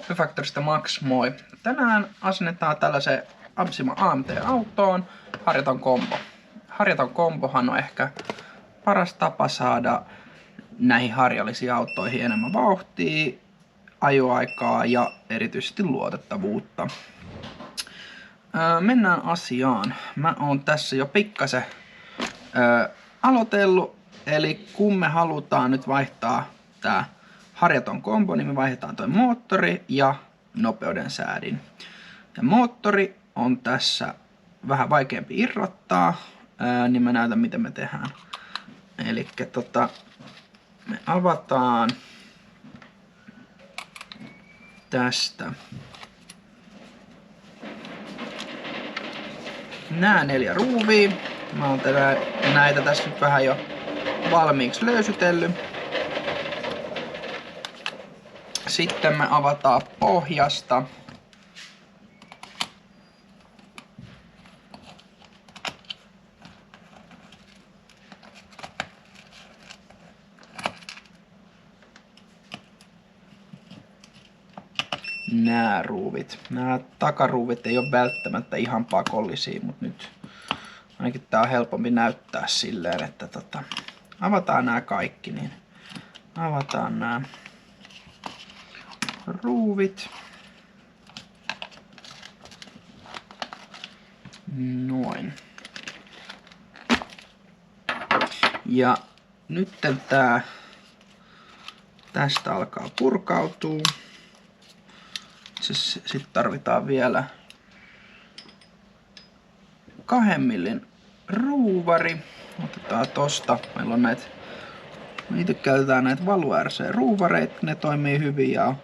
Copyfactorista Max, moi! Tänään asennetaan tällaisen Absima AMT-autoon harjaton kombo. Harjaton kombohan on ehkä paras tapa saada näihin harjallisiin autoihin enemmän vauhtia, ajoaikaa ja erityisesti luotettavuutta. Mennään asiaan. Mä oon tässä jo pikkasen aloitellut, eli kun me halutaan nyt vaihtaa tää harjaton kombo, niin me vaihdetaan toi moottori ja nopeuden säädin. Ja moottori on tässä vähän vaikeampi irrottaa, niin mä näytän miten me tehdään. Eli me avataan tästä nämä 4 ruuvia. Mä oon näitä tässä nyt vähän jo valmiiksi löysytellyt. Sitten me avataan pohjasta nämä ruuvit. Nämä takaruuvit ei ole välttämättä ihan pakollisia, mutta nyt ainakin tää on helpompi näyttää silleen, että avataan nämä kaikki, niin avataan nämä ruuvit. Noin. Ja nyt tästä alkaa purkautua. Sitten tarvitaan vielä 2 millin ruuvari. Otetaan tosta. Meillä on näitä, itse käytetään näitä Valu RC-ruuvareita. Ne toimii hyvin ja on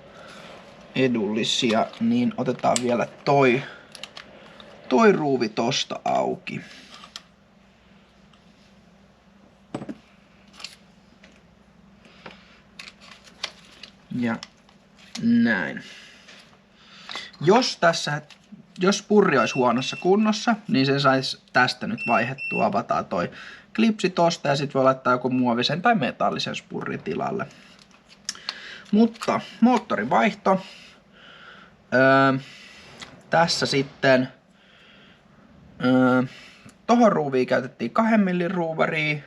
edullisia. Niin otetaan vielä toi ruuvi tosta auki. Ja näin. Jos purri olisi huonossa kunnossa, niin se saisi tästä nyt vaihdettua. Avataan toi klipsi tosta ja sitten voi laittaa joku muovisen tai metallisen spurrin tilalle. Mutta moottorin vaihto. Tässä sitten tohon ruuviin käytettiin 2 millin ruuvaria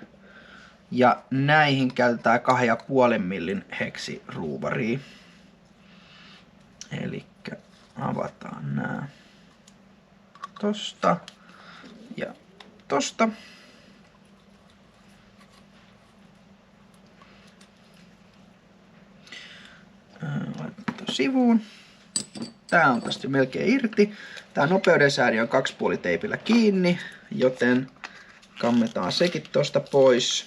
ja näihin käytetään 2,5 millin heksiruuvaria. Eli avataan nää tosta ja tosta. Laitetaan sivuun. Tää on tästä melkein irti. Tää nopeuden sääri on 2,5 teipillä kiinni, joten kammetaan sekin tosta pois.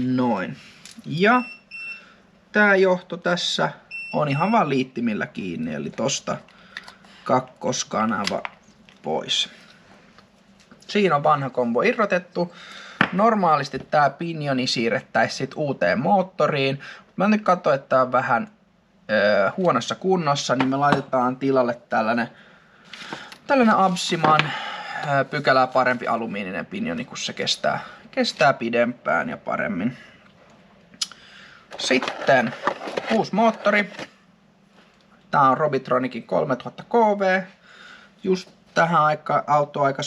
Noin. Ja tää johto tässä on ihan vaan liittimillä kiinni, eli tosta kakkoskanava pois. Siinä on vanha kombo irrotettu. Normaalisti tää pinjoni siirrettäisiin sit uuteen moottoriin. Mä nyt katsoin, että tää on vähän huonossa kunnossa, niin me laitetaan tilalle tällainen Absiman pykälää parempi alumiininen pinjoni, kun se kestää pidempään ja paremmin. Sitten uusi moottori. Tää on Robitronicin 3000 kV. Just tähän autoon aika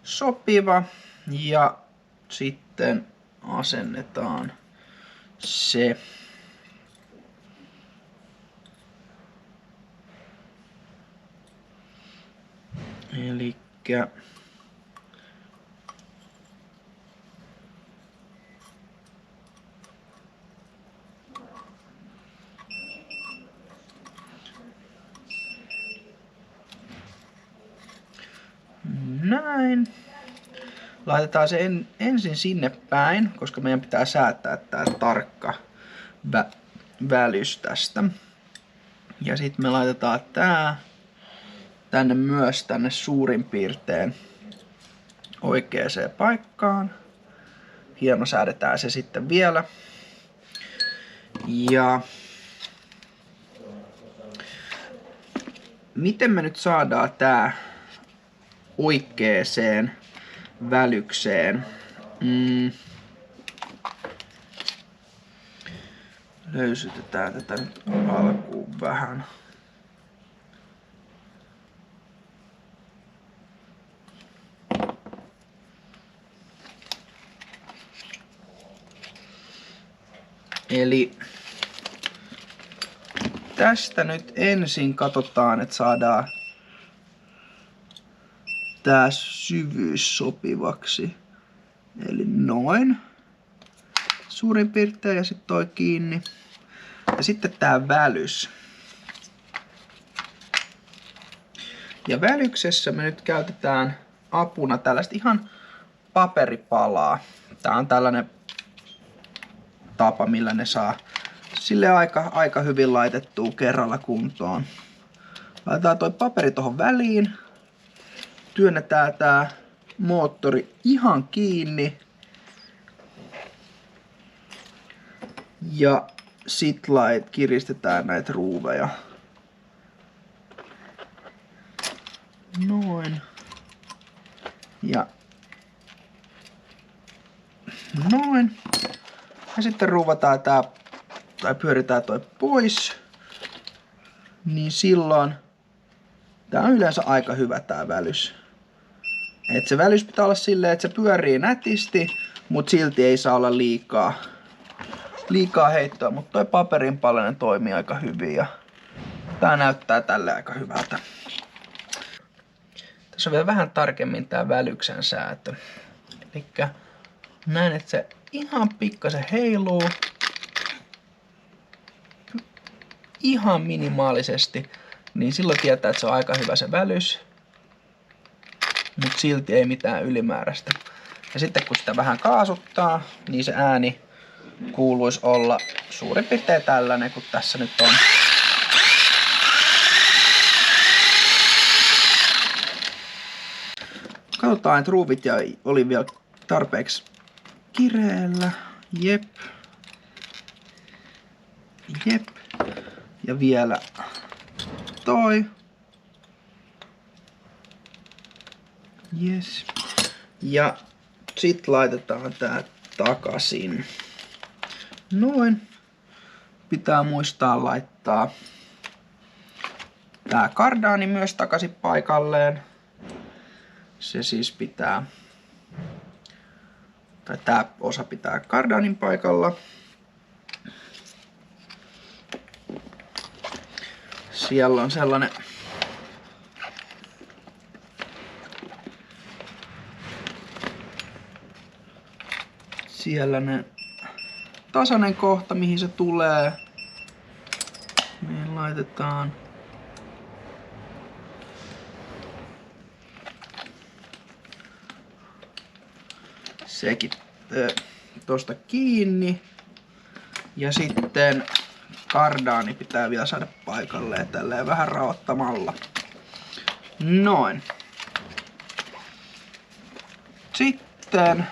sopiva. Ja sitten asennetaan se. Elikkä näin. Laitetaan se ensin sinne päin, koska meidän pitää säätää tää tarkka välys tästä. Ja sitten me laitetaan tää tänne suurin piirtein oikeaan paikkaan. Hienosäädetään se sitten vielä. Ja miten me nyt saadaan tää oikeeseen välykseen. Löysytetään tätä nyt alkuun vähän. Eli tästä nyt ensin katsotaan, että saadaan tää syvyys sopivaksi. Eli noin. Suurin piirtein ja sitten toi kiinni. Ja sitten tää välys. Ja välyksessä me nyt käytetään apuna tällaista ihan paperipalaa. Tää on tällainen tapa, millä ne saa sille aika hyvin laitettua kerralla kuntoon. Laitetaan toi paperi tohon väliin. Työnnetään tää moottori ihan kiinni. Ja sit kiristetään näitä ruuveja. Noin. Ja noin. Ja sitten ruuvataan tää, tai pyöritään toi pois. Niin silloin tää on yleensä aika hyvä tää välys. Et se välys pitää olla silleen, että se pyörii nätisti, mut silti ei saa olla liikaa heittoa, mutta toi paperinpalanen toimii aika hyvin ja tää näyttää tälle aika hyvältä. Tässä on vielä vähän tarkemmin tää välyksen säätö. Elikkä näin, että se ihan pikkasen heiluu. Ihan minimaalisesti, niin silloin tietää, että se on aika hyvä se välys. Mutta silti ei mitään ylimääräistä. Ja sitten kun sitä vähän kaasuttaa, niin se ääni kuuluisi olla suurin piirtein tällainen, kun tässä nyt on. Katsotaan, että ruuvit oli vielä tarpeeksi kireellä. Jep. Ja vielä toi. Yes. Ja sit laitetaan tää takaisin. Noin. Pitää muistaa laittaa tää kardaani myös takaisin paikalleen. Se siis pitää, tai tää osa pitää kardaanin paikalla. Siellä on sellainen tasainen kohta, mihin se tulee. Me laitetaan sekin tosta kiinni. Ja sitten kardaani pitää vielä saada paikalleen tälleen vähän raottamalla. Noin. Sitten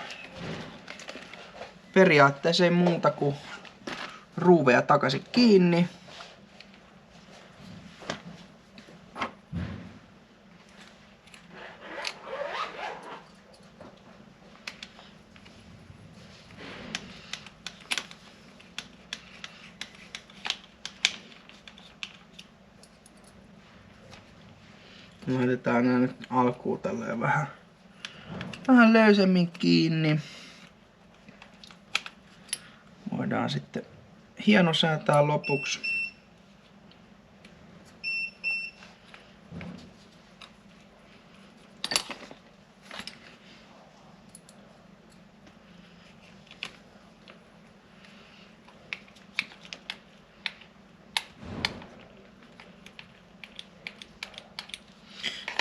periaatteessa ei muuta kuin ruuveja takaisin kiinni. Laitetaan nää nyt alkuun tälleen vähän löysemmin kiinni. Voidaan sitten hienosäätää lopuksi.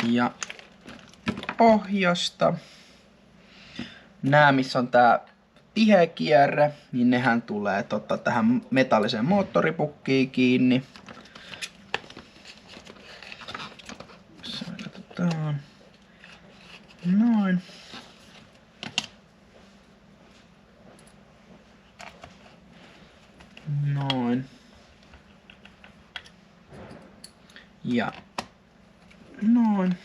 Ja pohjasta. Nää, missä on tää tiheä kierre, niin nehän tulee tähän metalliseen moottoripukkiin kiinni. Katsotaan. Noin. Noin. Ja noin.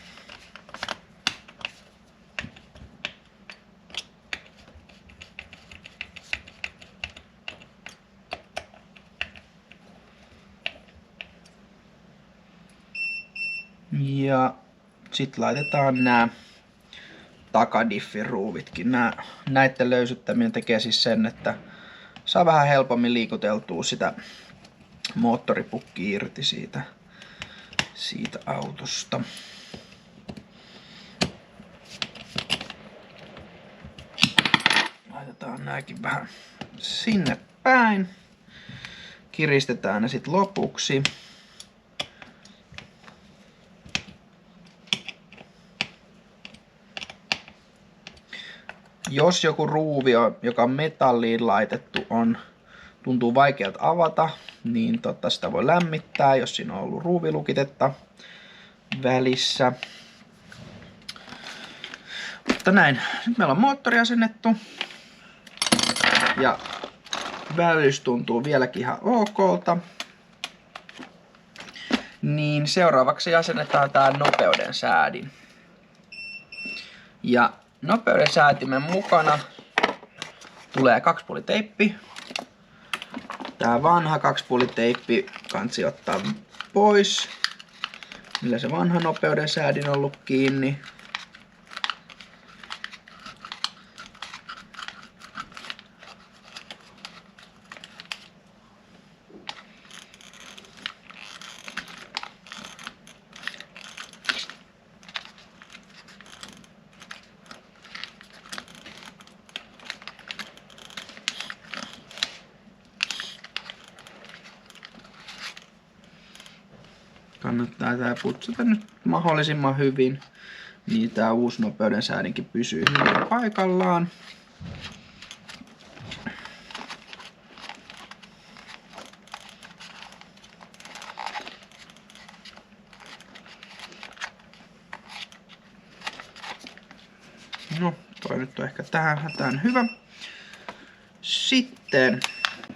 Ja sit laitetaan nää takadiffin ruuvitkin. Näitten löysyttäminen tekee siis sen, että saa vähän helpommin liikuteltua sitä moottoripukki irti siitä autosta. Laitetaan nääkin vähän sinne päin. Kiristetään ne sit lopuksi. Jos joku ruuvi, joka on metalliin laitettu, tuntuu vaikealta avata, niin sitä voi lämmittää, jos siinä on ollut ruuvilukitetta välissä. Mutta näin, nyt meillä on moottori asennettu ja välys tuntuu vieläkin ihan okolta. Niin seuraavaksi asennetaan tää nopeuden säädin. Ja nopeuden säätimen mukana tulee 2-puoliteippi. Tää vanha 2-puoliteippi kansi ottaa pois, millä se vanha nopeuden säädin on ollut kiinni. Kannattaa tää putsata nyt mahdollisimman hyvin, niin tää uusi nopeuden säädinkin pysyy hyvin paikallaan. No, toi nyt on ehkä tähän hyvä. Sitten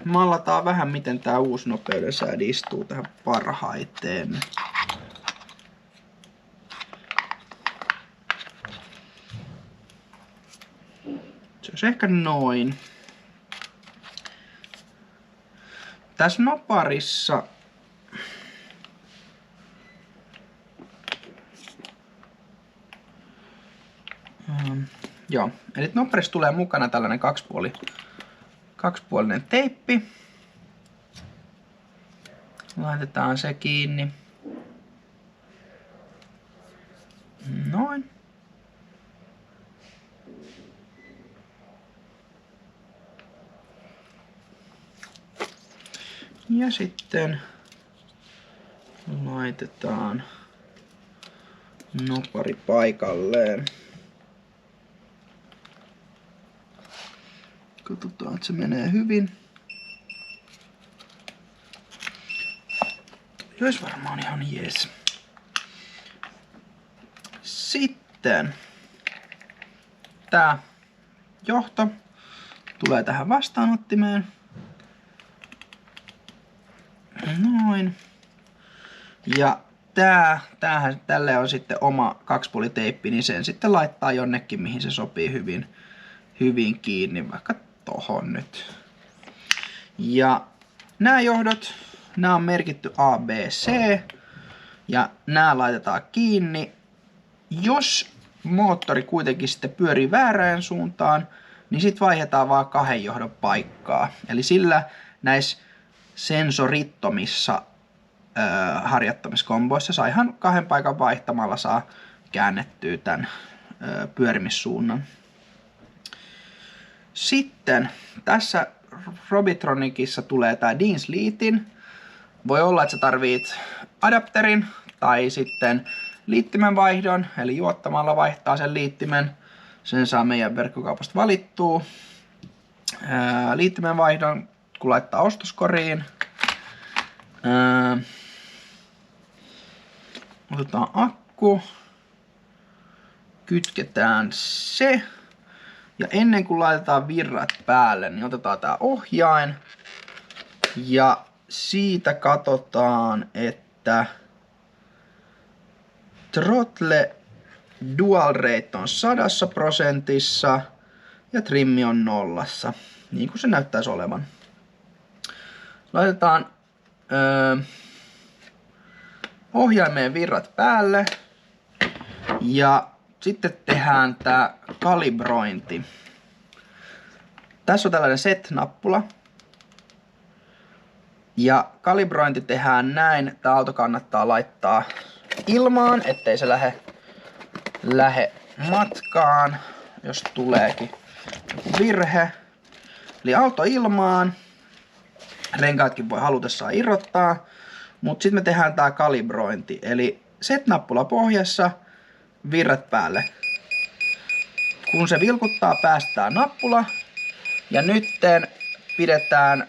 mallataan vähän, miten tää uusi nopeuden säädi istuu tähän parhaiten. Se olisi ehkä noin. Tässä noparissa joo, eli noparissa tulee mukana tällainen kaksipuolinen teippi. Laitetaan se kiinni. Noin. Ja sitten laitetaan nopari paikalleen. Katsotaan, että se menee hyvin. Jos varmaan ihan jees. Sitten tää johto tulee tähän vastaanottimeen. Noin. Ja tälle on sitten oma 2-puoliteippi, niin sen sitten laittaa jonnekin, mihin se sopii hyvin kiinni, vaikka tohon nyt. Ja nämä johdot, nämä on merkitty A, B, C, ja nämä laitetaan kiinni. Jos moottori kuitenkin sitten pyörii väärään suuntaan, niin sitten vaihdetaan vaan 2 johdon paikkaa. Eli sillä näissä sensorittomissa harjoittamiskomboissa saa ihan 2 paikan vaihtamalla saa käännettyä tämän pyörimissuunnan. Sitten tässä Robitronicissa tulee tää DIN Sleetin. Voi olla, että sä tarvit adapterin tai sitten liittimen vaihdon, eli juottamalla vaihtaa sen liittimen. Sen saa meidän verkkokaupasta valittua. Liittimen vaihdon kun laittaa ostoskoriin. Otetaan akku. Kytketään se. Ja ennen kuin laitetaan virrat päälle, niin otetaan tää ohjain. Ja siitä katsotaan, että throttle dual rate on 100% ja trimmi on 0. Niin kuin se näyttäisi olevan. Laitetaan ohjaimeen virrat päälle. Ja sitten tehdään tää kalibrointi. Tässä on tällainen set-nappula. Ja kalibrointi tehdään näin. Tää auto kannattaa laittaa ilmaan, ettei se lähe matkaan, jos tuleekin virhe. Eli auto ilmaan. Renkaatkin voi halutessaan irrottaa. Mutta sitten me tehdään tää kalibrointi. Eli set-nappula pohjassa, virrat päälle. Kun se vilkuttaa, päästään nappula. Ja nytten pidetään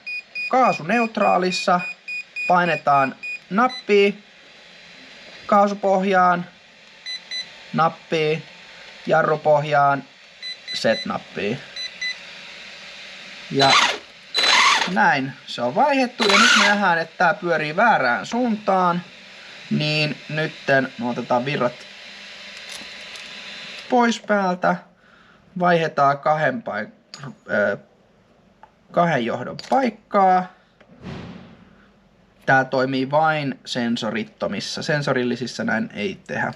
kaasu neutraalissa. Painetaan nappia kaasupohjaan, nappia, jarrupohjaan, set-nappia. Ja näin se on vaihdettu. Ja nyt me nähdään, että tää pyörii väärään suuntaan. Niin nytten me otetaan virrat pois päältä. Vaihdetaan kahden johdon paikkaa. Tää toimii vain sensorittomissa. Sensorillisissa näin ei tehdä.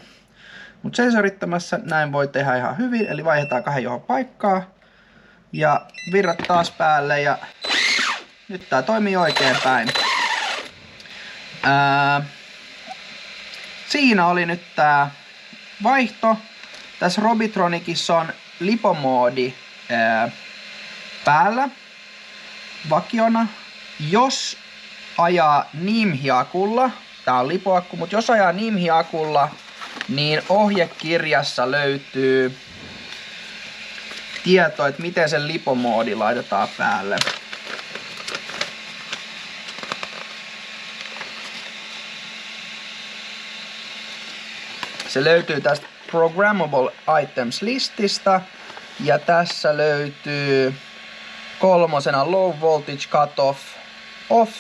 Mutta sensorittomassa näin voi tehdä ihan hyvin. Eli vaihdetaan kahden johdon paikkaa. Ja virrat taas päälle ja nyt tää toimii oikein päin. Siinä oli nyt tää vaihto. Tässä Robitronicissa on lipomoodi päällä vakiona. Jos ajaa NIMH-akulla, tää on lipoakku, mutta jos ajaa NIMH-akulla, niin ohjekirjassa löytyy tieto, että miten se lipomoodi laitetaan päälle. Se löytyy tästä Programmable Items lististä ja tässä löytyy 3 low voltage cutoff off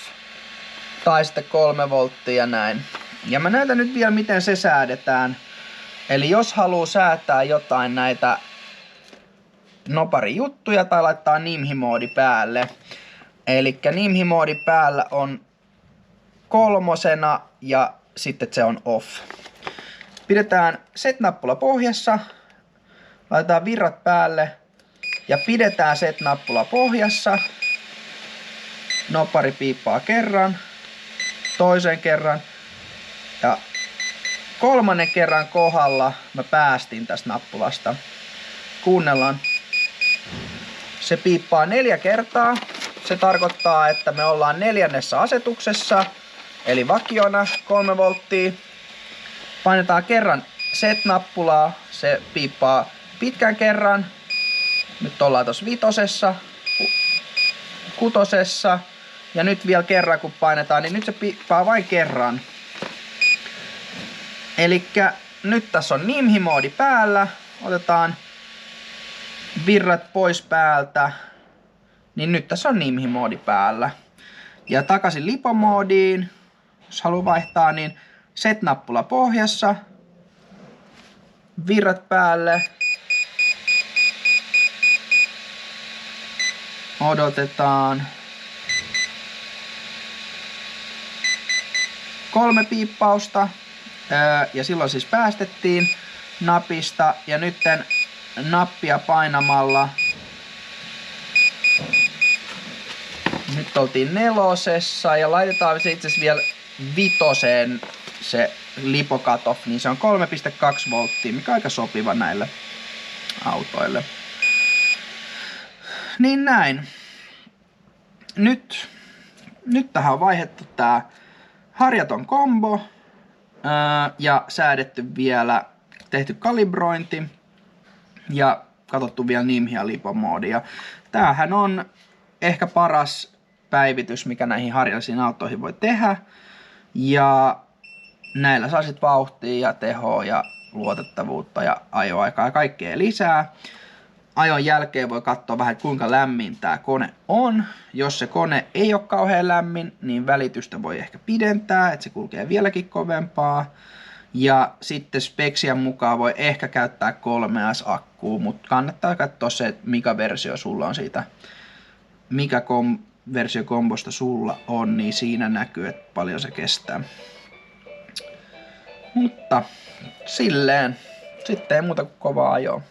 tai sitten 3 volttia ja näin. Ja mä näytän nyt vielä miten se säädetään. Eli jos haluaa säätää jotain näitä noparijuttuja tai laittaa NIMH-moodi päälle. Eli NIMH-moodi päällä on 3 ja sitten se on off. Pidetään set-nappula pohjassa, laitetaan virrat päälle ja pidetään set-nappula pohjassa. Nopari piippaa kerran, toisen kerran ja 3. kerran kohdalla mä päästin tästä nappulasta. Kuunnellaan. Se piippaa 4 kertaa. Se tarkoittaa, että me ollaan 4. asetuksessa, eli vakiona 3 volttia. Painetaan kerran set-nappulaa, se piippaa pitkän kerran. Nyt ollaan tuossa 5, 6 ja nyt vielä kerran kun painetaan, niin nyt se piippaa vain kerran. Elikkä nyt tässä on NIMH-moodi päällä, otetaan virrat pois päältä, niin nyt tässä on NIMH-moodi päällä. Ja takaisin lipomoodiin, jos haluaa vaihtaa, niin set-nappula pohjassa, virrat päälle, odotetaan 3 piippausta ja silloin siis päästettiin napista ja nytten nappia painamalla nyt oltiin 4 ja laitetaan se itse asiassa vielä 5 se lipo cutoff, niin se on 3,2 volttia, mikä on aika sopiva näille autoille. Niin näin. Nyt tähän on vaihdettu tää harjaton kombo ja säädetty vielä, tehty kalibrointi ja katsottu vielä NIMH- ja lipomoodia. Tämähän on ehkä paras päivitys, mikä näihin harjallisiin autoihin voi tehdä. Ja näillä saa sit vauhtia ja tehoa ja luotettavuutta ja ajoaikaa ja kaikkea lisää. Ajon jälkeen voi katsoa vähän kuinka lämmin tää kone on. Jos se kone ei ole kauhean lämmin, niin välitystä voi ehkä pidentää, että se kulkee vieläkin kovempaa. Ja sitten speksien mukaan voi ehkä käyttää 3S-akkuu, mutta kannattaa katsoa se, että mikä versio sulla on siitä, mikä versiokombosta sulla on, niin siinä näkyy, että paljon se kestää. Mutta silleen Sitten ei muuta kuin kovaa ajoa.